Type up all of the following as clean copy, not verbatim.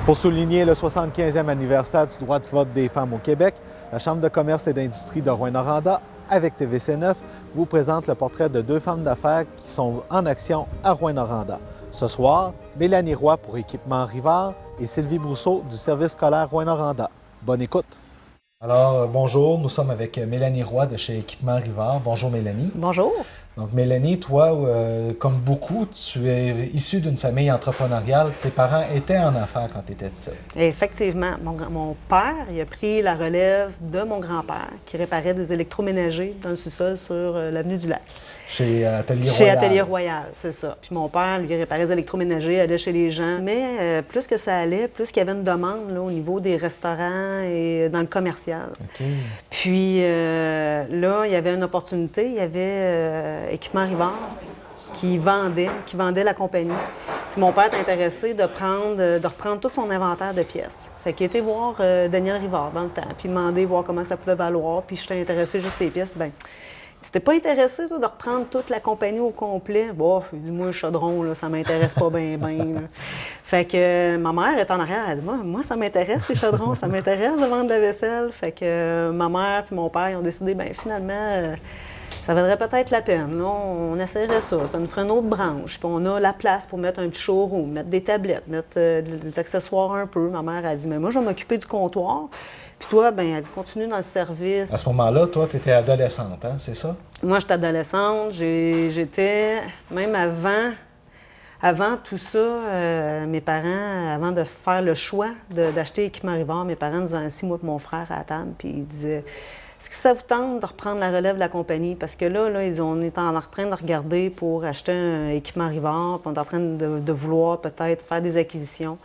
Pour souligner le 75e anniversaire du droit de vote des femmes au Québec, la Chambre de commerce et d'industrie de Rouyn-Noranda, avec TVC9, vous présente le portrait de deux femmes d'affaires qui sont en action à Rouyn-Noranda. Ce soir, Mélanie Roy pour Équipement Rivard et Sylvie Brousseau du service scolaire Rouyn-Noranda. Bonne écoute! Alors, bonjour, nous sommes avec Mélanie Roy de chez Équipement Rivard. Bonjour Mélanie. Bonjour. Donc Mélanie, toi, comme beaucoup, tu es issue d'une famille entrepreneuriale. Tes parents étaient en affaires quand tu étais petite. Effectivement. Mon père, il a pris la relève de mon grand-père qui réparait des électroménagers dans le sous-sol sur l'avenue du Lac. Chez Atelier Royal. Chez Atelier Royal, c'est ça. Puis mon père, lui, réparait des électroménagers, allait chez les gens. Mais plus que ça allait, plus qu'il y avait une demande là, au niveau des restaurants et dans le commercial. OK. Puis là, il y avait une opportunité. Il y avait Équipement Rivard qui vendait la compagnie. Puis mon père était intéressé de reprendre tout son inventaire de pièces. Fait qu'il était voir Daniel Rivard dans le temps, puis demander voir comment ça pouvait valoir. Puis j'étais intéressé juste ces pièces. Bien, tu t'es pas intéressé, toi, de reprendre toute la compagnie au complet? Bon, moi, le chaudron, là, ça m'intéresse pas bien. Fait que ma mère est en arrière, elle dit, moi, ça m'intéresse, les chaudrons, ça m'intéresse de vendre de la vaisselle. Fait que ma mère et mon père, ils ont décidé, bien, finalement, ça vaudrait peut-être la peine. Là, on essaierait ça. Ça nous ferait une autre branche. Puis on a la place pour mettre un petit showroom, mettre des tablettes, mettre des accessoires un peu. Ma mère a dit, mais moi, je vais m'occuper du comptoir. Puis toi, bien, elle dit, continue dans le service. À ce moment-là, toi, tu étais adolescente, hein, c'est ça? Moi, j'étais adolescente. J'étais, même avant tout ça, mes parents, avant de faire le choix d'acheter Équipement Rivard, mes parents nous ont assis, moi et mon frère, à la table, puis ils disaient, est-ce que ça vous tente de reprendre la relève de la compagnie? Parce que là, on est en train de regarder pour acheter un Équipement Rivard, puis on est en train de vouloir peut-être faire des acquisitions.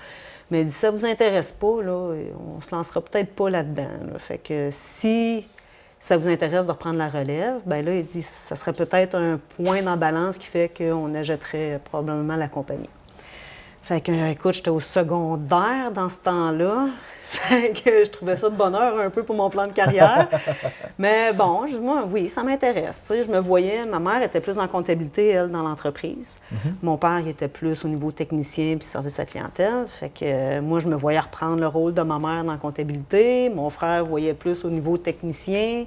Mais il dit, ça vous intéresse pas, là, on se lancera peut-être pas là-dedans. Là. Fait que si ça vous intéresse de reprendre la relève, bien là, il dit, ça serait peut-être un point dans la balance qui fait qu'on achèterait probablement la compagnie. Fait que, écoute, j'étais au secondaire dans ce temps-là. Fait que je trouvais ça de bonheur un peu pour mon plan de carrière. Mais bon, moi, oui, ça m'intéresse. Tu sais, je me voyais, ma mère était plus en comptabilité, elle, dans l'entreprise. Mon père, il était plus au niveau technicien puis service à clientèle. Fait que moi, je me voyais reprendre le rôle de ma mère dans la comptabilité. Mon frère voyait plus au niveau technicien.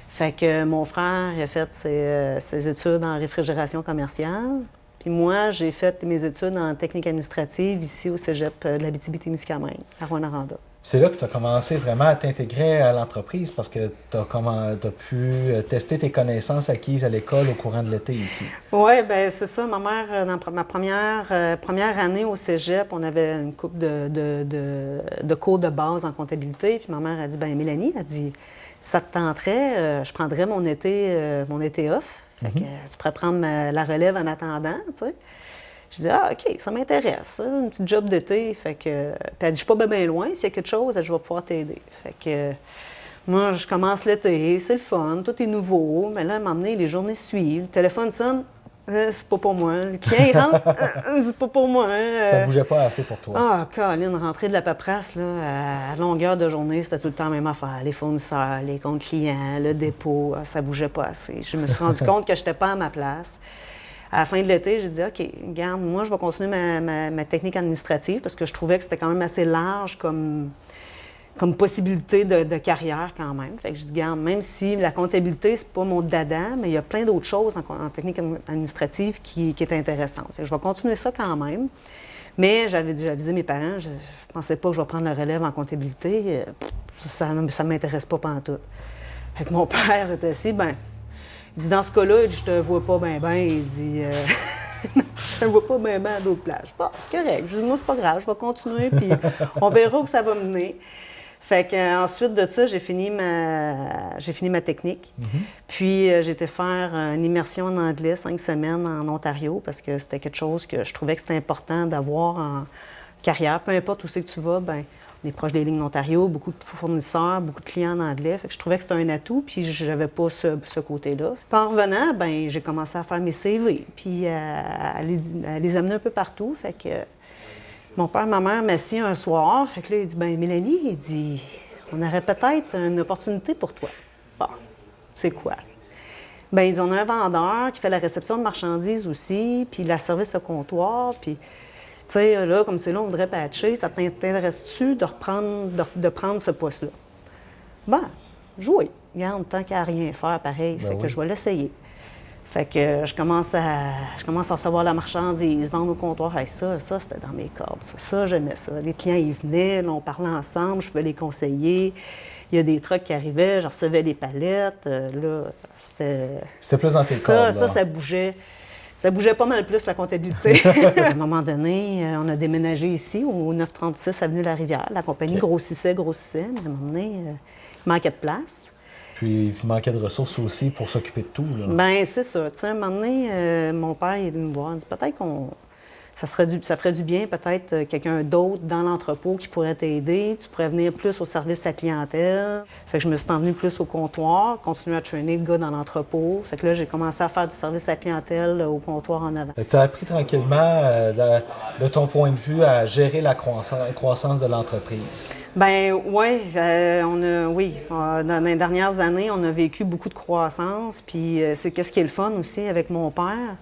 Fait que mon frère a fait ses études en réfrigération commerciale. Puis moi, j'ai fait mes études en technique administrative ici au cégep de l'Abitibi-Témiscamingue, à Rouyn-Noranda. C'est là que tu as commencé vraiment à t'intégrer à l'entreprise parce que tu as pu tester tes connaissances acquises à l'école au courant de l'été ici. Oui, bien c'est ça. Ma mère, dans ma première année au cégep, on avait une couple de cours de base en comptabilité. Puis ma mère a dit, bien Mélanie, elle dit, ça te tenterait, je prendrais mon été off. Fait que tu pourrais prendre la relève en attendant, tu sais. Je dis, OK, ça m'intéresse, une petite job d'été. Fait que, puis elle dit, je suis pas bien loin, s'il y a quelque chose, je vais pouvoir t'aider. Fait que, moi, je commence l'été, c'est le fun, tout est nouveau. Mais là, à un moment donné, les journées suivent, le téléphone sonne, c'est pas pour moi. Le client, il rentre, c'est pas pour moi. Ça bougeait pas assez pour toi. Ah, Colin, rentrer de la paperasse, là, à longueur de journée, c'était tout le temps la même affaire. Les fournisseurs, les comptes clients, le dépôt, ça bougeait pas assez. Je me suis rendu compte que je n'étais pas à ma place. À la fin de l'été, j'ai dit, OK, regarde, moi, je vais continuer ma technique administrative parce que je trouvais que c'était quand même assez large comme possibilité de carrière quand même. Fait que je dis, regarde, même si la comptabilité, c'est pas mon dada, mais il y a plein d'autres choses en technique administrative qui est intéressante. Fait que je vais continuer ça quand même. Mais j'avais déjà avisé mes parents, je pensais pas que je vais prendre le relève en comptabilité. Ça ne m'intéresse pas pantoute. Fait que mon père était assis, il dit, dans ce cas-là, il dit, je te vois pas bien, il dit, je te vois pas bien à d'autres plages. Bon, c'est correct. Je dis, moi, c'est pas grave, je vais continuer, puis on verra où ça va mener. Fait qu'ensuite de ça, j'ai fini ma technique. Puis j'ai été faire une immersion en anglais 5 semaines en Ontario parce que c'était quelque chose que je trouvais que c'était important d'avoir en carrière. Peu importe où c'est que tu vas, on est proche des lignes d'Ontario, beaucoup de fournisseurs, beaucoup de clients en anglais. Fait que je trouvais que c'était un atout, puis j'avais pas ce côté-là. Puis en revenant, j'ai commencé à faire mes CV, puis à les amener un peu partout. Fait que mon père et ma mère m'assit un soir. Fait que là, il dit, Mélanie, il dit, on aurait peut-être une opportunité pour toi. Bon, c'est quoi? Il dit, on a un vendeur qui fait la réception de marchandises aussi, puis la service au comptoir, puis Tu sais, là, comme c'est là, on voudrait patcher, ça t'intéresse-tu de prendre ce poste-là? Ben, jouer. Regarde, tant qu'il n'y a rien à faire, pareil. Fait que je vais l'essayer. Fait que je commence à recevoir la marchandise, vendre au comptoir. Hey, ça, c'était dans mes cordes. Ça, j'aimais ça. Les clients, ils venaient, là, on parlait ensemble, je pouvais les conseiller. Il y a des trucks qui arrivaient, je recevais les palettes. Là, C'était plus dans tes cordes, ça bougeait. Ça bougeait pas mal plus, la comptabilité. À un moment donné, on a déménagé ici, au 936 Avenue La Rivière. La compagnie grossissait, mais à un moment donné, il manquait de place. Puis il manquait de ressources aussi pour s'occuper de tout, là. Bien, c'est ça. Tu sais, à un moment donné, mon père il est venu me voir. Il dit peut-être ça ferait du bien, peut-être quelqu'un d'autre dans l'entrepôt qui pourrait t'aider. Tu pourrais venir plus au service à la clientèle. Fait que je me suis envenue plus au comptoir, continuer à traîner le gars dans l'entrepôt. Fait que là, j'ai commencé à faire du service à la clientèle au comptoir en avant. Tu as appris tranquillement, de ton point de vue, à gérer la croissance de l'entreprise. Bien, oui, dans les dernières années, on a vécu beaucoup de croissance. Puis c'est qu'est-ce qui est le fun aussi avec mon père.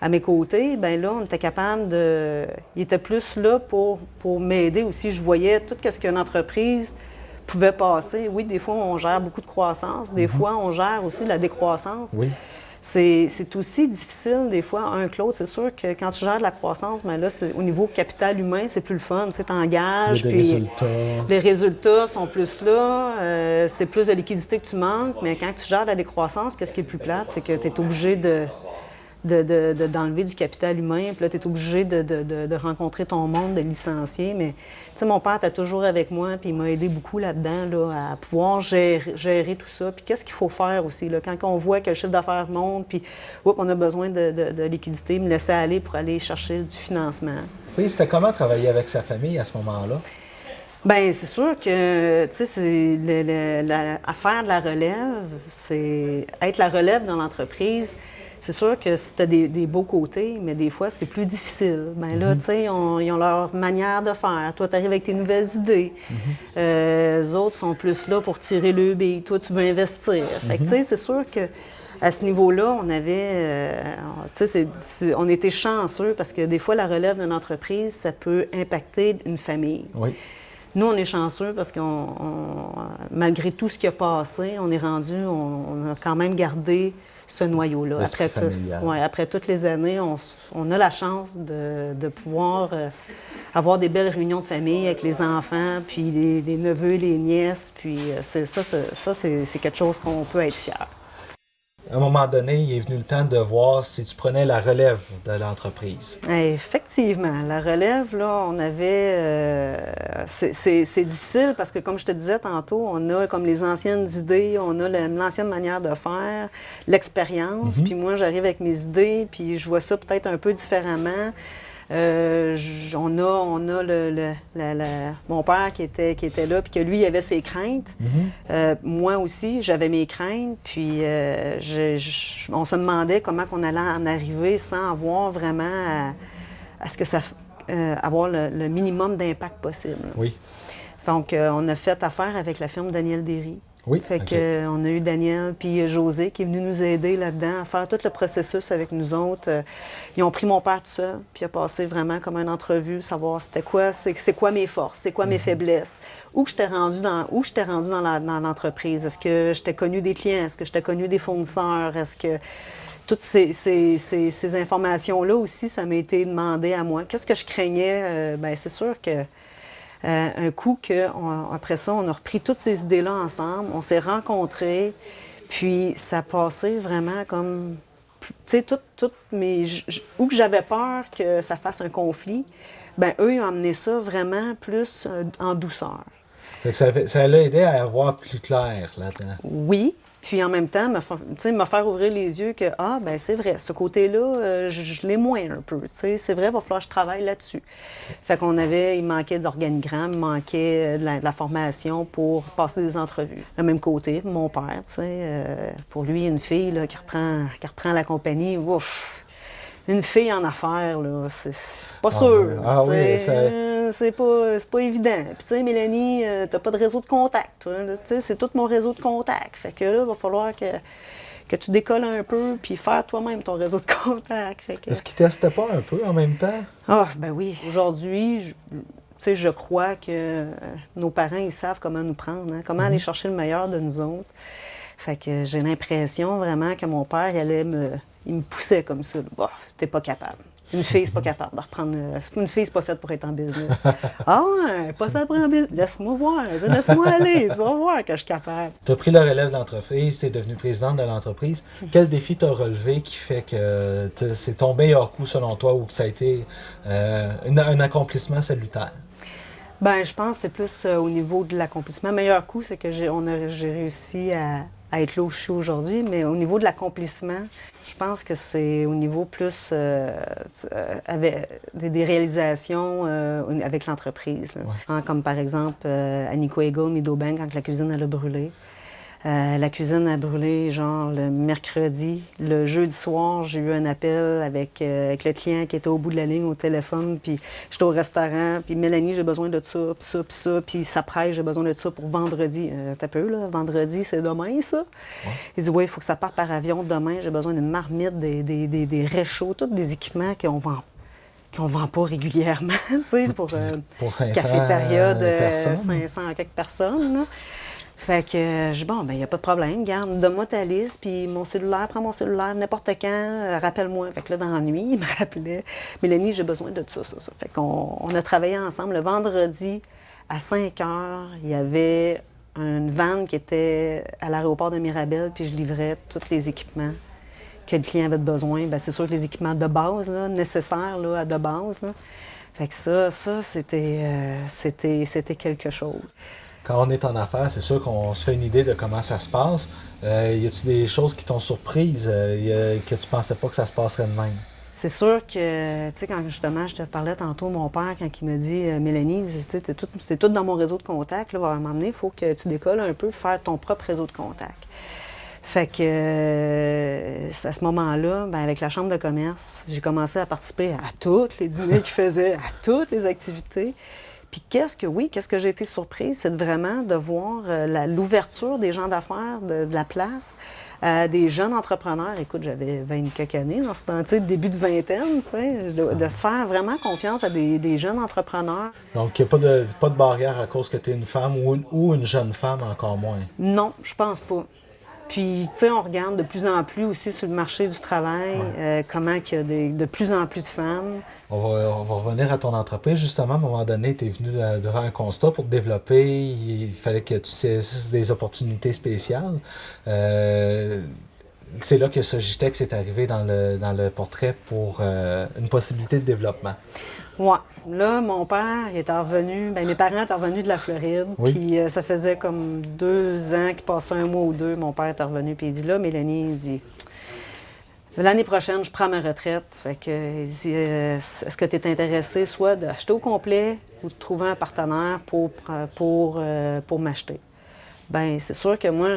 À mes côtés, bien là, on était capable de... Il était plus là pour m'aider aussi. Je voyais tout ce qu'une entreprise pouvait passer. Oui, des fois, on gère beaucoup de croissance. Des fois, on gère aussi de la décroissance. Oui. C'est aussi difficile, des fois, un que l'autre. C'est sûr que quand tu gères de la croissance, bien là, au niveau capital humain, c'est plus le fun. Tu sais, t'engages, puis les résultats sont plus là. C'est plus de liquidité que tu manques. Mais quand tu gères de la décroissance, qu'est-ce qui est plus plate? C'est que tu es obligé d'enlever du capital humain, puis là, tu es obligé de rencontrer ton monde, de licencier. Mais, tu sais, mon père était toujours avec moi, puis il m'a aidé beaucoup là-dedans, là, à pouvoir gérer tout ça. Puis qu'est-ce qu'il faut faire aussi, là, quand on voit que le chiffre d'affaires monte, puis on a besoin de liquidité, me laisser aller pour aller chercher du financement. Oui, c'était comment travailler avec sa famille à ce moment-là? Bien, c'est sûr que, tu sais, faire de la relève, c'est être la relève dans l'entreprise. C'est sûr que tu as des beaux côtés, mais des fois, c'est plus difficile. Bien là, tu sais, ils ont leur manière de faire. Toi, tu arrives avec tes nouvelles idées. Les autres sont plus là pour tirer le bille. Toi, tu veux investir. Fait que, tu sais, c'est sûr qu'à ce niveau-là, on avait... tu sais, on était chanceux parce que des fois, la relève d'une entreprise, ça peut impacter une famille. Oui. Nous, on est chanceux parce que malgré tout ce qui a passé, on est rendu, on a quand même gardé ce noyau-là. Après toutes les années, on a la chance de pouvoir avoir des belles réunions de famille avec les enfants, puis les neveux, les nièces, puis c'est quelque chose qu'on peut être fier. À un moment donné, il est venu le temps de voir si tu prenais la relève de l'entreprise. Effectivement. La relève, là, on avait... c'est difficile parce que, comme je te disais tantôt, on a comme les anciennes idées, on a l'ancienne manière de faire, l'expérience. Puis moi, j'arrive avec mes idées, puis je vois ça peut-être un peu différemment. On a mon père qui était là, puis que lui, il avait ses craintes. Moi aussi, j'avais mes craintes, puis on se demandait comment on allait en arriver sans avoir vraiment à ce que ça... avoir le minimum d'impact possible. Oui. Donc, on a fait affaire avec la firme Daniel Derry. Oui. Fait qu'on a eu Daniel puis José qui est venu nous aider là-dedans à faire tout le processus avec nous autres. Ils ont pris mon père tout seul, puis il a passé vraiment comme une entrevue, savoir c'était quoi, c'est quoi mes forces, c'est quoi mes faiblesses, où j'étais rendu dans l'entreprise. Est-ce que j'étais connu des clients, est-ce que j'étais connu des fournisseurs, est-ce que toutes ces informations-là aussi, ça m'a été demandé à moi. Qu'est-ce que je craignais? Bien, c'est sûr que un coup après ça, on a repris toutes ces idées-là ensemble, on s'est rencontrés, puis ça passait vraiment comme, tu sais, où que j'avais peur que ça fasse un conflit, bien, eux, ils ont amené ça vraiment plus en douceur. Fait que ça l'a aidé à avoir plus clair là-dedans. Oui. Puis en même temps, me faire ouvrir les yeux que, ben c'est vrai, ce côté-là, je l'ai moins un peu. C'est vrai, il va falloir que je travaille là-dessus. Fait il manquait d'organigramme, il manquait de la formation pour passer des entrevues. Le même côté, mon père, pour lui, une fille là, qui reprend la compagnie, ouf! Une fille en affaires, là, c'est pas sûr. C'est pas évident. Puis, tu sais, Mélanie, t'as pas de réseau de contact. C'est tout mon réseau de contact. Fait que là, il va falloir que que tu décolles un peu, puis faire toi-même ton réseau de contacts. Est-ce qu'ils ne testaient pas un peu en même temps? Ah, ben oui. Aujourd'hui, je crois que nos parents, ils savent comment nous prendre, hein, comment aller chercher le meilleur de nous autres. Fait que j'ai l'impression vraiment que mon père, il me poussait comme ça. Bah, t'es pas capable. Une fille, c'est pas capable de reprendre. Une fille, c'est pas faite pour être en business. Ah ouais, pas faite pour être en business. Laisse-moi voir, laisse-moi aller, tu vas voir que je suis capable. Tu as pris le relève de l'entreprise, tu es devenue présidente de l'entreprise. Quel défi t'as relevé qui fait que c'est ton meilleur coup selon toi ou que ça a été un accomplissement salutaire? Ben, je pense que c'est plus au niveau de l'accomplissement. Le meilleur coup, c'est que j'ai réussi à être là où je suis aujourd'hui, mais au niveau de l'accomplissement, je pense que c'est au niveau plus avec des réalisations avec l'entreprise. Ouais. Comme par exemple à Nico Eagle, Meadowbank, quand la cuisine elle a brûlé. La cuisine a brûlé, genre, le mercredi. Le jeudi soir, j'ai eu un appel avec le client qui était au bout de la ligne au téléphone, puis j'étais au restaurant, puis Mélanie, j'ai besoin de ça, puis ça, puis ça, puis ça presse, j'ai besoin de ça pour vendredi. T'as peu, là, vendredi, c'est demain, ça? Ouais. Il dit, oui, il faut que ça parte par avion demain, j'ai besoin d'une marmite, des réchauds, tous des équipements qu'on vend pas régulièrement, tu sais, pour 500 cafétéria de personnes. 500 à quelques personnes, là. Fait que je dis, bon, ben, il n'y a pas de problème, garde, donne-moi ta liste, puis mon cellulaire, prends mon cellulaire, n'importe quand, rappelle-moi. Fait que là, dans la nuit, il me rappelait, Mélanie, j'ai besoin de ça. Fait qu'on a travaillé ensemble. Le vendredi, à 5 heures, il y avait une vanne qui était à l'aéroport de Mirabel, puis je livrais tous les équipements que le client avait besoin. Bien, c'est sûr que les équipements de base, là, nécessaires là, de base. Là. Fait que ça c'était quelque chose. Quand on est en affaires, c'est sûr qu'on se fait une idée de comment ça se passe. Y a-t-il des choses qui t'ont surprise, que tu pensais pas que ça se passerait de même? C'est sûr que, tu sais, quand justement, je te parlais tantôt, mon père, quand il me dit « Mélanie, c'est tout dans mon réseau de contacts, là, va m'emmener, il faut que tu décolles un peu, faire ton propre réseau de contacts. » Fait que, à ce moment-là, ben, avec la Chambre de commerce, j'ai commencé à participer à tous les dîners qu'ils faisaient, à toutes les activités. Puis qu'est-ce que j'ai été surprise, c'est vraiment de voir l'ouverture des gens d'affaires de la place, des jeunes entrepreneurs. Écoute, j'avais 20 quelques années dans ce temps, tu sais, début de vingtaine, tu sais, de faire vraiment confiance à des jeunes entrepreneurs. Donc, il n'y a pas de barrière à cause que tu es une femme ou une jeune femme, encore moins? Non, je pense pas. Puis, tu sais, on regarde de plus en plus aussi sur le marché du travail, comment il y a de plus en plus de femmes. On va revenir à ton entreprise. Justement, à un moment donné, tu es venu devant un constat pour te développer. Il fallait que tu saisisses des opportunités spéciales. C'est là que Sogitex est arrivé dans le portrait pour une possibilité de développement. Oui. Là, mon père il était revenu, mes parents étaient revenus de la Floride, oui. Puis ça faisait comme 2 ans qu'il passait un mois ou deux, mon père était revenu, puis il dit, là, Mélanie, il dit, l'année prochaine, je prends ma retraite, fait que, il dit, est-ce que tu es intéressé soit d'acheter au complet ou de trouver un partenaire pour m'acheter? Bien, c'est sûr que moi,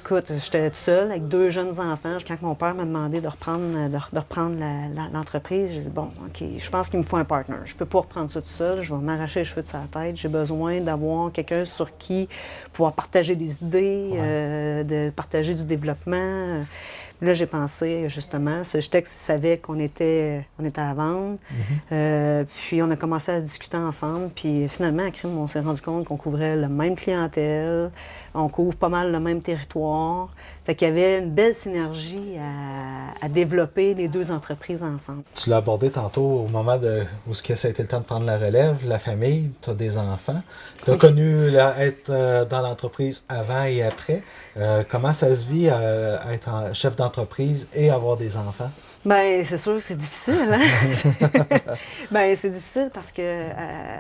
écoute, j'étais toute seule avec 2 jeunes enfants. Quand mon père m'a demandé de reprendre l'entreprise, j'ai dit, bon, OK, je pense qu'il me faut un partner. Je ne peux pas reprendre ça tout seul. Je vais m'arracher les cheveux de sa tête. J'ai besoin d'avoir quelqu'un sur qui pouvoir partager des idées, de partager du développement. Là, j'ai pensé, justement, Sogitex savait qu'on était à vendre. Puis, on a commencé à se discuter ensemble. Puis, finalement, à Crime, on s'est rendu compte qu'on couvrait la même clientèle. On couvre pas mal le même territoire. Fait qu'il y avait une belle synergie à développer les 2 entreprises ensemble. Tu l'as abordé tantôt au moment où ça a été le temps de prendre la relève, la famille, tu as des enfants. Tu as connu être dans l'entreprise avant et après. Comment ça se vit être chef d'entreprise et avoir des enfants? Bien, c'est sûr que c'est difficile, hein? Bien, c'est difficile parce que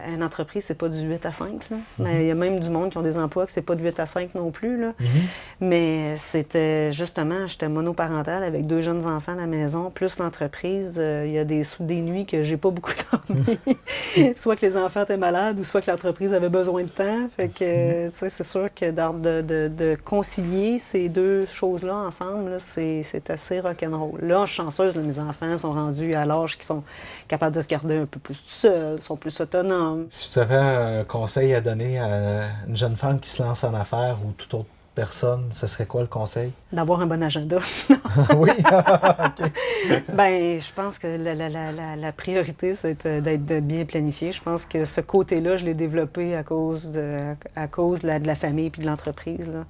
une entreprise, c'est pas du 8 à 5, là. Mais il y a même du monde qui ont des emplois que c'est pas du 8 à 5 non plus, là. Mais c'était justement, j'étais monoparentale avec 2 jeunes enfants à la maison, plus l'entreprise. Il y a des nuits que j'ai pas beaucoup dormi. Soit que les enfants étaient malades ou soit que l'entreprise avait besoin de temps. Fait que, tu sais, c'est sûr que de concilier ces 2 choses-là ensemble, là, c'est assez rock'n'roll. Là, je suis chanceuse. Mes enfants sont rendus à l'âge qu'ils sont capables de se garder un peu plus tout seuls, sont plus autonomes. Si tu avais un conseil à donner à une jeune femme qui se lance en affaires ou toute autre personnes, ce serait quoi le conseil? D'avoir un bon agenda. Oui, OK. Bien, je pense que la priorité, c'est d'être bien planifié. Je pense que ce côté-là, je l'ai développé à cause de la famille et de l'entreprise. Là.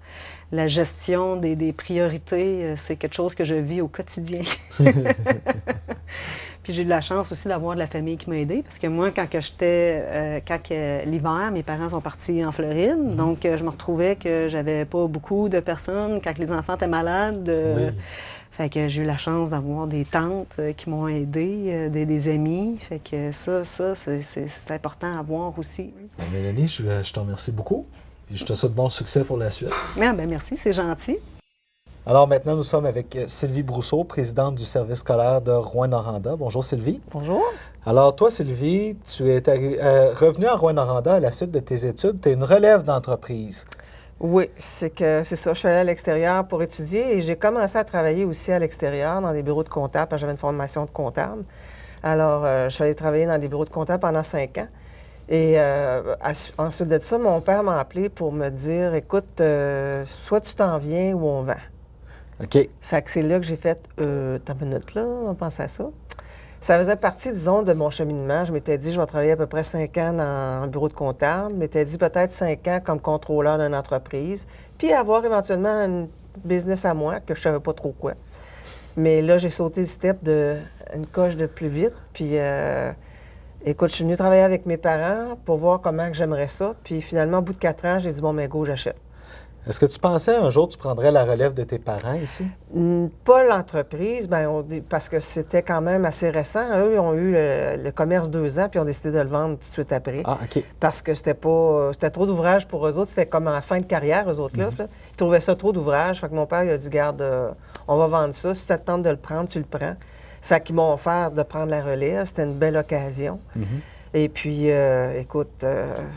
La gestion des priorités, c'est quelque chose que je vis au quotidien. Puis j'ai eu de la chance aussi d'avoir de la famille qui m'a aidée, parce que moi, quand l'hiver, mes parents sont partis en Floride, donc je me retrouvais que j'avais pas beaucoup de personnes quand les enfants étaient malades. Oui. Fait que j'ai eu la chance d'avoir des tantes qui m'ont aidée, des amis. Fait que ça c'est important à voir aussi. Bien, Mélanie, je te remercie beaucoup. Et je te souhaite bon succès pour la suite. Ah, ben merci, c'est gentil. Alors maintenant, nous sommes avec Sylvie Brousseau, présidente du service scolaire de Rouyn-Noranda. Bonjour Sylvie. Bonjour. Alors toi Sylvie, tu es revenue à Rouyn-Noranda à la suite de tes études. Tu es une relève d'entreprise. Oui, c'est ça. Je suis allée à l'extérieur pour étudier et j'ai commencé à travailler aussi à l'extérieur dans des bureaux de comptable parce que j'avais une formation de comptable. Alors, je suis allée travailler dans des bureaux de comptable pendant 5 ans. Et ensuite de ça, mon père m'a appelé pour me dire, écoute, soit tu t'en viens ou on vend. OK. Fait que c'est là que j'ai fait, t'as une minute là, on va penser à ça. Ça faisait partie, disons, de mon cheminement. Je m'étais dit, je vais travailler à peu près 5 ans dans le bureau de comptable. Je m'étais dit peut-être 5 ans comme contrôleur d'une entreprise, puis avoir éventuellement un business à moi, que je savais pas trop quoi. Mais là, j'ai sauté le step une coche de plus vite, puis écoute, je suis venue travailler avec mes parents pour voir comment que j'aimerais ça. Puis finalement, au bout de 4 ans, j'ai dit, bon, mais go, j'achète. Est-ce que tu pensais un jour tu prendrais la relève de tes parents ici? Pas l'entreprise, parce que c'était quand même assez récent. Eux, ils ont eu le commerce 2 ans, puis ils ont décidé de le vendre tout de suite après. Ah, OK. Parce que c'était trop d'ouvrage pour eux autres. C'était comme en fin de carrière, eux autres, là. Ils trouvaient ça trop d'ouvrage. Fait que mon père, il a dit, garde, on va vendre ça. Si tu attends de le prendre, tu le prends. Fait qu'ils m'ont offert de prendre la relève. C'était une belle occasion. Et puis, écoute,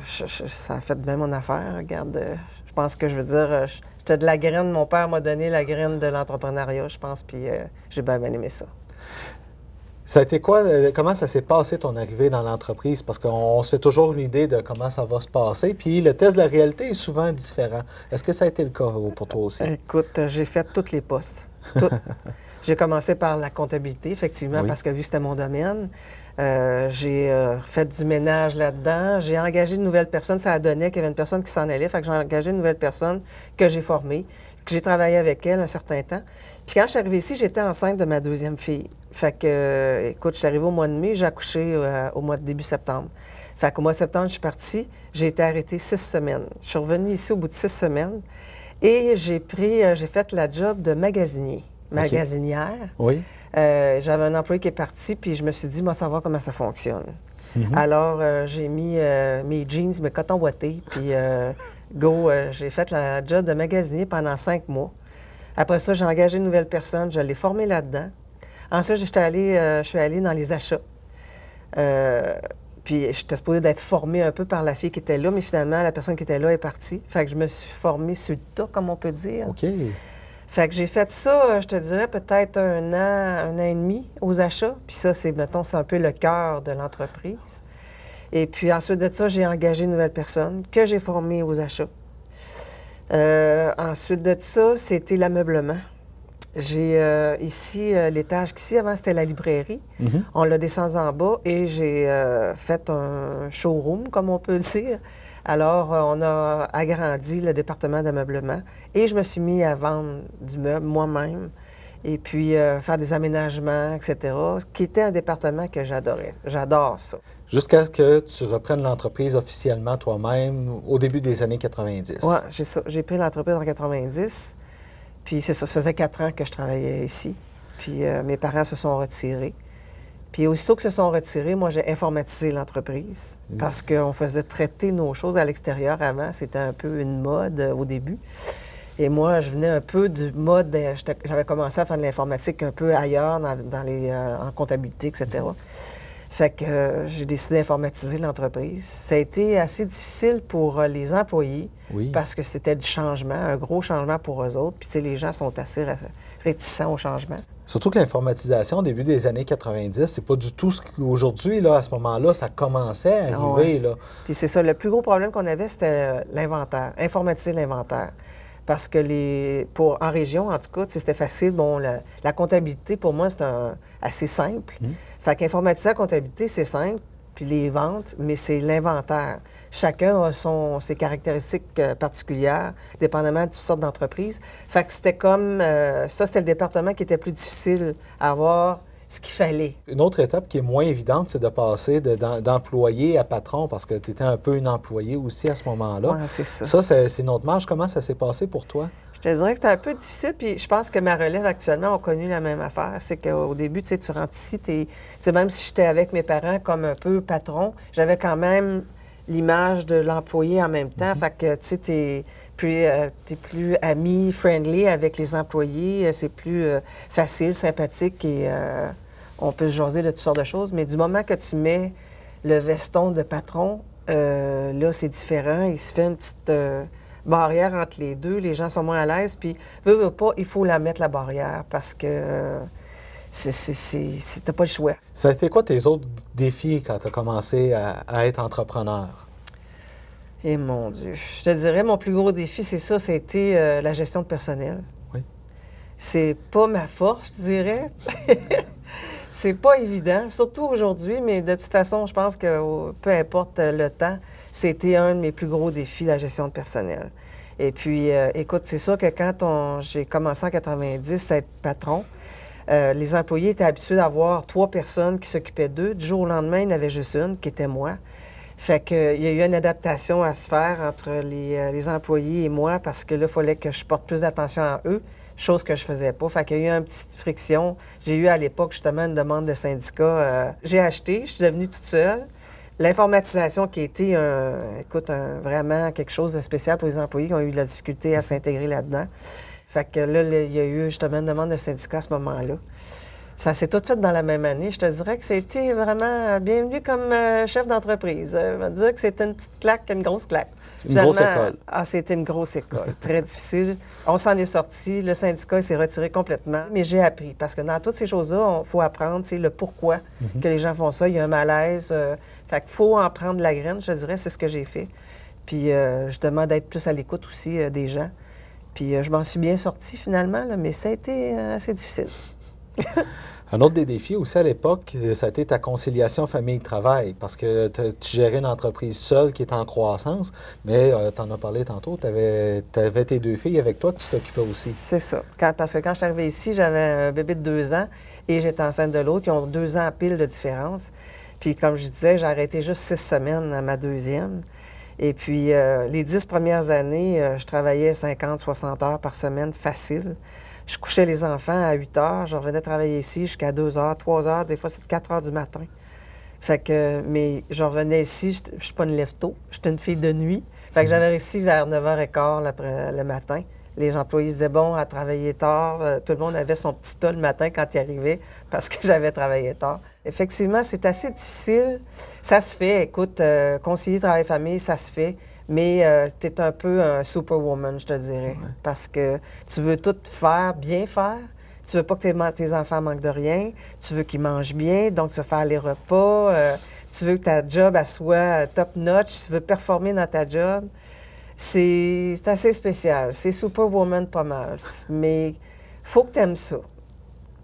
ça a fait bien mon affaire. Regarde, je pense que je veux dire, j'étais de la graine. Mon père m'a donné la graine de l'entrepreneuriat, je pense, puis j'ai bien aimé ça. Ça a été quoi? Comment ça s'est passé ton arrivée dans l'entreprise? Parce qu'on se fait toujours une idée de comment ça va se passer. Puis le test de la réalité est souvent différent. Est-ce que ça a été le cas pour toi aussi? Écoute, j'ai fait tous les postes. Toutes. J'ai commencé par la comptabilité, effectivement, Oui. parce que vu que c'était mon domaine. J'ai fait du ménage là-dedans. J'ai engagé de nouvelles personnes. Ça a donné qu'il y avait une personne qui s'en allait. Fait que j'ai engagé une nouvelle personne que j'ai formée, que j'ai travaillé avec elle un certain temps. Puis quand je suis arrivée ici, j'étais enceinte de ma 2e fille. Fait que, écoute, je suis arrivée au mois de mai, j'ai accouché au mois de début septembre. Fait qu'au mois de septembre, je suis partie. J'ai été arrêtée 6 semaines. Je suis revenue ici au bout de 6 semaines et j'ai fait la job de magasinière. Oui. J'avais un employé qui est parti, puis je me suis dit, moi, savoir comment ça fonctionne. Alors, j'ai mis mes jeans, mes cotons ouatés, puis j'ai fait la job de magasinier pendant 5 mois. Après ça, j'ai engagé une nouvelle personne, je l'ai formée là-dedans. Ensuite, je suis allée dans les achats. Puis, j'étais supposée d'être formée un peu par la fille qui était là, mais finalement, la personne qui était là est partie. Fait que je me suis formée sur le tas, comme on peut dire. OK. Fait que j'ai fait ça, je te dirais, peut-être 1 an et demi aux achats. Puis ça, c'est un peu le cœur de l'entreprise. Et puis ensuite de ça, j'ai engagé une nouvelle personne que j'ai formée aux achats. Ensuite de ça, c'était l'ameublement. J'ai ici, l'étage qu'ici, avant, c'était la librairie. On l'a descendu en bas et j'ai fait un showroom, comme on peut dire. Alors, on a agrandi le département d'ameublement et je me suis mis à vendre du meuble moi-même et puis faire des aménagements, etc., qui était un département que j'adorais. J'adore ça. Jusqu'à ce que tu reprennes l'entreprise officiellement toi-même au début des années 90. Oui, j'ai ça. J'ai pris l'entreprise en 90. Puis c'est ça, ça faisait 4 ans que je travaillais ici. Puis mes parents se sont retirés. Puis aussitôt qu'ils se sont retirés, moi, j'ai informatisé l'entreprise parce qu'on faisait traiter nos choses à l'extérieur avant. C'était un peu une mode au début. Et moi, je venais un peu du mode... J'avais commencé à faire de l'informatique un peu ailleurs, en comptabilité, etc. Fait que j'ai décidé d'informatiser l'entreprise. Ça a été assez difficile pour les employés parce que c'était du changement, un gros changement pour eux autres. Puis, tu sais, les gens sont assez réticents au changement. Surtout que l'informatisation, au début des années 90, c'est pas du tout ce qu'aujourd'hui, là, à ce moment-là, ça commençait à arriver. Là. Puis c'est ça, le plus gros problème qu'on avait, c'était l'inventaire, informatiser l'inventaire. Parce que en région, en tout cas, c'était facile. Bon, la comptabilité, pour moi, c'est assez simple. Fait qu'informatiser la comptabilité, c'est simple, puis les ventes, mais c'est l'inventaire. Chacun a ses caractéristiques particulières, dépendamment de toutes sortes d'entreprises. Fait que c'était comme... ça, c'était le département qui était plus difficile à avoir ce qu'il fallait. Une autre étape qui est moins évidente, c'est de passer d'employé à patron, parce que tu étais un peu une employée aussi à ce moment-là. Oui, c'est ça. Ça, c'est notre marge. Comment ça s'est passé pour toi? Je te dirais que c'était un peu difficile, puis je pense que ma relève actuellement a connu la même affaire. C'est qu'au début, tu sais, tu rentres ici, même si j'étais avec mes parents comme un peu patron, j'avais quand même l'image de l'employé en même temps. Fait que, tu sais, t'es plus ami, friendly avec les employés, c'est plus facile, sympathique et on peut se jaser de toutes sortes de choses. Mais du moment que tu mets le veston de patron, là, c'est différent. Il se fait une petite barrière entre les deux. Les gens sont moins à l'aise. Puis, veux pas, il faut la mettre, la barrière, parce que t'as pas le choix. Ça a été quoi tes autres défis quand tu as commencé à être entrepreneur? Eh mon Dieu. Je te dirais, mon plus gros défi, c'est ça, c'était la gestion de personnel. Oui. C'est pas ma force, je dirais. C'est pas évident, surtout aujourd'hui, mais de toute façon, je pense que peu importe le temps, c'était un de mes plus gros défis, la gestion de personnel. Et puis, écoute, c'est sûr que quand j'ai commencé en 90 à être patron, les employés étaient habitués d'avoir 3 personnes qui s'occupaient d'eux. Du jour au lendemain, il y en avait juste une, qui était moi. Fait qu'il y a eu une adaptation à se faire entre les employés et moi, parce que là, il fallait que je porte plus d'attention à eux, chose que je faisais pas. Fait qu'il y a eu une petite friction. J'ai eu à l'époque, justement, une demande de syndicat. J'ai acheté, je suis devenue toute seule. L'informatisation qui a été, vraiment quelque chose de spécial pour les employés qui ont eu de la difficulté à s'intégrer là-dedans. Fait que là, il y a eu justement une demande de syndicat à ce moment-là. Ça s'est tout fait dans la même année. Je te dirais que c'était vraiment bienvenu comme chef d'entreprise. Je vais te dire que c'était une petite claque, une grosse claque. Une grosse école. Ah, c'était une grosse école. Très difficile. On s'en est sorti. Le syndicat s'est retiré complètement. Mais j'ai appris. Parce que dans toutes ces choses-là, il faut apprendre le pourquoi que les gens font ça. Il y a un malaise. Fait qu'il faut en prendre la graine, je te dirais. C'est ce que j'ai fait. Puis justement, d'être plus à l'écoute aussi des gens. Puis je m'en suis bien sortie finalement, là, mais ça a été assez difficile. Un autre des défis aussi à l'époque, ça a été ta conciliation famille-travail, parce que tu gérais une entreprise seule qui est en croissance, mais tu en as parlé tantôt, tu avais tes 2 filles avec toi qui t'occupaient aussi. C'est ça. Parce que quand je suis arrivée ici, j'avais un bébé de 2 ans et j'étais enceinte de l'autre. Ils ont 2 ans pile de différence. Puis comme je disais, j'ai arrêté juste 6 semaines à ma deuxième. Et puis les 10 premières années, je travaillais 50, 60 heures par semaine facile. Je couchais les enfants à 8 heures, je revenais travailler ici jusqu'à 2 heures, 3 heures, des fois c'était 4 heures du matin. Fait que, mais je revenais ici, je suis pas une lève-tôt, j'étais une fille de nuit. Fait que j'avais réussi vers 9h15 le matin. Les employés disaient, bon, à travailler tard. Tout le monde avait son petit tas le matin quand il arrivait parce que j'avais travaillé tard. Effectivement, c'est assez difficile. Ça se fait, écoute, concilier travail-famille, ça se fait. Mais tu es un peu un superwoman, je te dirais, parce que tu veux tout faire, bien faire. Tu veux pas que tes enfants manquent de rien. Tu veux qu'ils mangent bien, donc tu veux faire les repas. Tu veux que ta job elle soit top-notch. Tu veux performer dans ta job. C'est assez spécial. C'est superwoman pas mal. Mais faut que tu aimes ça.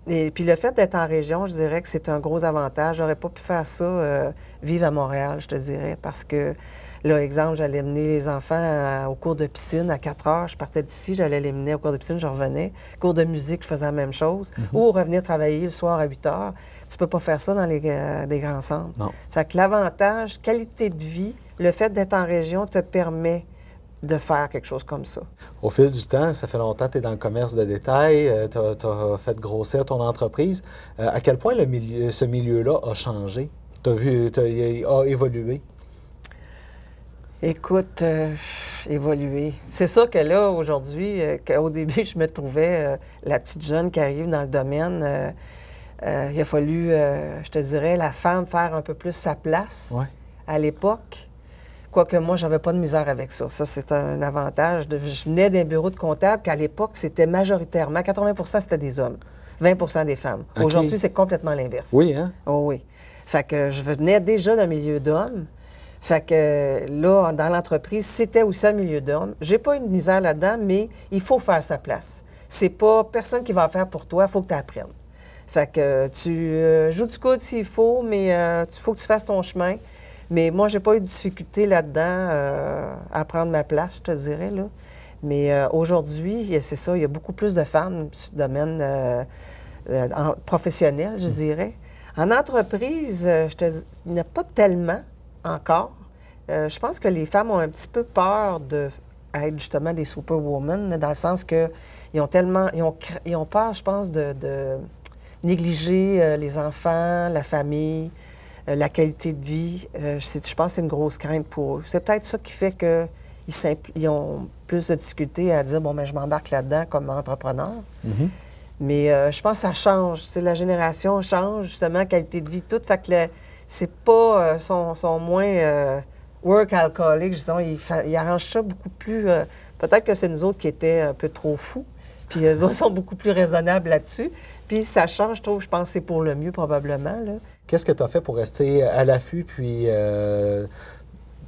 Et puis le fait d'être en région, je dirais que c'est un gros avantage. J'aurais pas pu faire ça, vivre à Montréal, je te dirais, parce que... Là, exemple, j'allais mener les enfants au cours de piscine à 4 heures. Je partais d'ici, j'allais les mener au cours de piscine, je revenais. Cours de musique, je faisais la même chose. Ou revenir travailler le soir à 8 heures. Tu peux pas faire ça dans des grands centres. Non. Fait que l'avantage, qualité de vie, le fait d'être en région te permet de faire quelque chose comme ça. Au fil du temps, ça fait longtemps que tu es dans le commerce de détail, tu as fait grossir ton entreprise. À quel point ce milieu-là a changé? A évolué? Écoute, évoluer. C'est sûr que là, aujourd'hui, au début, je me trouvais la petite jeune qui arrive dans le domaine. Il a fallu, je te dirais, la femme faire un peu plus sa place à l'époque. Quoique moi, j'avais pas de misère avec ça. Ça, c'est un avantage. Je venais d'un bureau de comptable qu'à l'époque, c'était majoritairement, 80 c'était des hommes, 20 des femmes. Okay. Aujourd'hui, c'est complètement l'inverse. Oui, hein? Oh oui. Fait que je venais déjà d'un milieu d'hommes. Fait que là, dans l'entreprise, c'était aussi un milieu d'hommes. J'ai pas une misère là-dedans, mais il faut faire sa place. C'est pas personne qui va faire pour toi, il faut que tu apprennes. Fait que tu joues du coude s'il faut, mais il faut que tu fasses ton chemin. Mais moi, j'ai pas eu de difficulté là-dedans à prendre ma place, je te dirais, là. Mais aujourd'hui, c'est ça, il y a beaucoup plus de femmes sur le domaine professionnel, je dirais. En entreprise, il n'y en a pas tellement encore. Je pense que les femmes ont un petit peu peur d'être justement des superwomen, dans le sens qu'ils ont tellement, ils ont peur, je pense, de négliger les enfants, la famille, la qualité de vie. Je pense que c'est une grosse crainte pour eux. C'est peut-être ça qui fait qu'ils ont plus de difficultés à dire, bon, bien, je m'embarque là-dedans comme entrepreneur. Mm-hmm. Mais je pense que ça change. La génération change, justement, qualité de vie, tout. Fait que c'est pas... sont moins work alcooliques, disons. Ils arrangent ça beaucoup plus... peut-être que c'est nous autres qui étaient un peu trop fous. Puis eux autres sont beaucoup plus raisonnables là-dessus. Puis ça change, je pense que c'est pour le mieux, probablement, là. Qu'est-ce que tu as fait pour rester à l'affût puis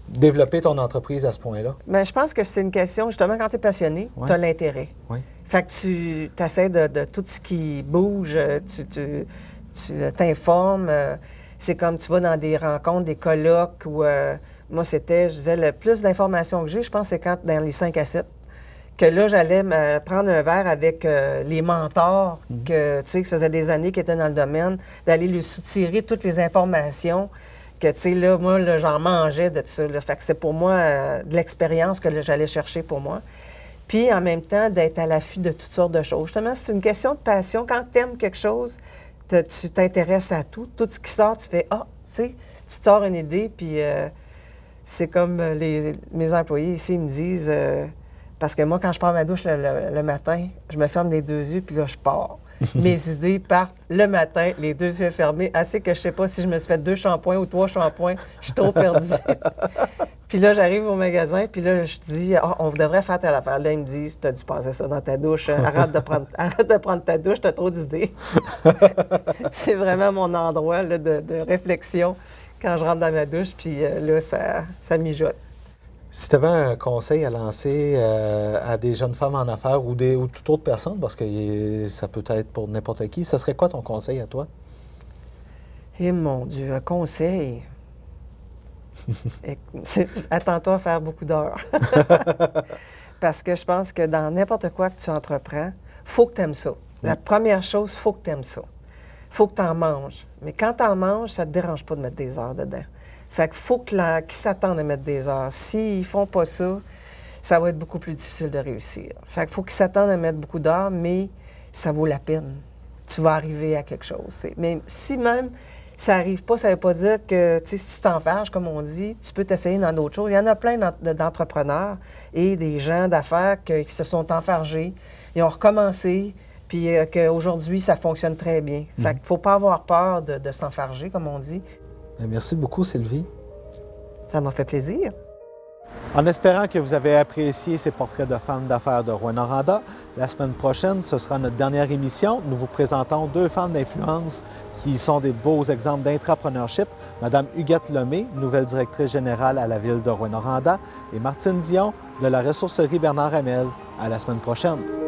développer ton entreprise à ce point-là? Bien, je pense que c'est une question, justement, quand tu es passionné, tu as l'intérêt. Oui. Fait que tu essaies de tout ce qui bouge, tu t'informes. C'est comme tu vas dans des rencontres, des colloques où, moi, je disais, le plus d'informations que j'ai, je pense, c'est quand dans les 5 à 7, que là, j'allais me prendre un verre avec les mentors que, tu sais, que ça faisait des années qu'ils étaient dans le domaine, d'aller lui soutirer toutes les informations que, tu sais, là, moi, là, j'en mangeais de ça. Là. Fait que c'est pour moi de l'expérience que j'allais chercher pour moi. Puis, en même temps, d'être à l'affût de toutes sortes de choses. Justement, c'est une question de passion. Quand tu aimes quelque chose, tu t'intéresses à tout. Tout ce qui sort, tu fais « Ah! » Tu sais, tu te sors une idée, puis c'est comme mes employés ici, ils me disent... parce que moi, quand je prends ma douche le matin, je me ferme les 2 yeux, puis là, je pars. Mes idées partent le matin, les 2 yeux fermés. Assez que je sais pas si je me suis fait 2 shampoings ou 3 shampoings. Je suis trop perdue. Puis là, j'arrive au magasin, puis là, je dis, on devrait faire telle affaire. Là, ils me disent, tu as dû passer ça dans ta douche. Arrête de prendre ta douche, tu as trop d'idées. C'est vraiment mon endroit là, de réflexion quand je rentre dans ma douche, puis là, ça mijote. Si tu avais un conseil à lancer à des jeunes femmes en affaires ou toute autre personne, parce que ça peut être pour n'importe qui, ce serait quoi ton conseil à toi? Eh mon Dieu, un conseil. Attends-toi à faire beaucoup d'heures. Parce que je pense que dans n'importe quoi que tu entreprends, il faut que tu aimes ça. La première chose, il faut que tu aimes ça. Il faut que tu en manges. Mais quand tu en manges, ça ne te dérange pas de mettre des heures dedans. Fait qu'il faut qu'ils s'attendent à mettre des heures. S'ils ne font pas ça, ça va être beaucoup plus difficile de réussir. Fait qu'il faut qu'ils s'attendent à mettre beaucoup d'heures, mais ça vaut la peine. Tu vas arriver à quelque chose. Mais si même ça n'arrive pas, ça ne veut pas dire que si tu t'enfarges, comme on dit, tu peux t'essayer dans d'autres choses. Il y en a plein d'entrepreneurs et des gens d'affaires qui se sont enfargés, ils ont recommencé, puis qu'aujourd'hui, ça fonctionne très bien. Fait qu'il ne faut pas avoir peur de s'enfarger, comme on dit. Merci beaucoup, Sylvie. Ça m'a fait plaisir. En espérant que vous avez apprécié ces portraits de femmes d'affaires de Rouyn-Noranda, la semaine prochaine, ce sera notre dernière émission. Nous vous présentons 2 femmes d'influence qui sont des beaux exemples d'intrapreneurship. Madame Huguette Lemay, nouvelle directrice générale à la ville de Rouyn-Noranda, et Martine Dion de la ressourcerie Bernard Hamel. À la semaine prochaine.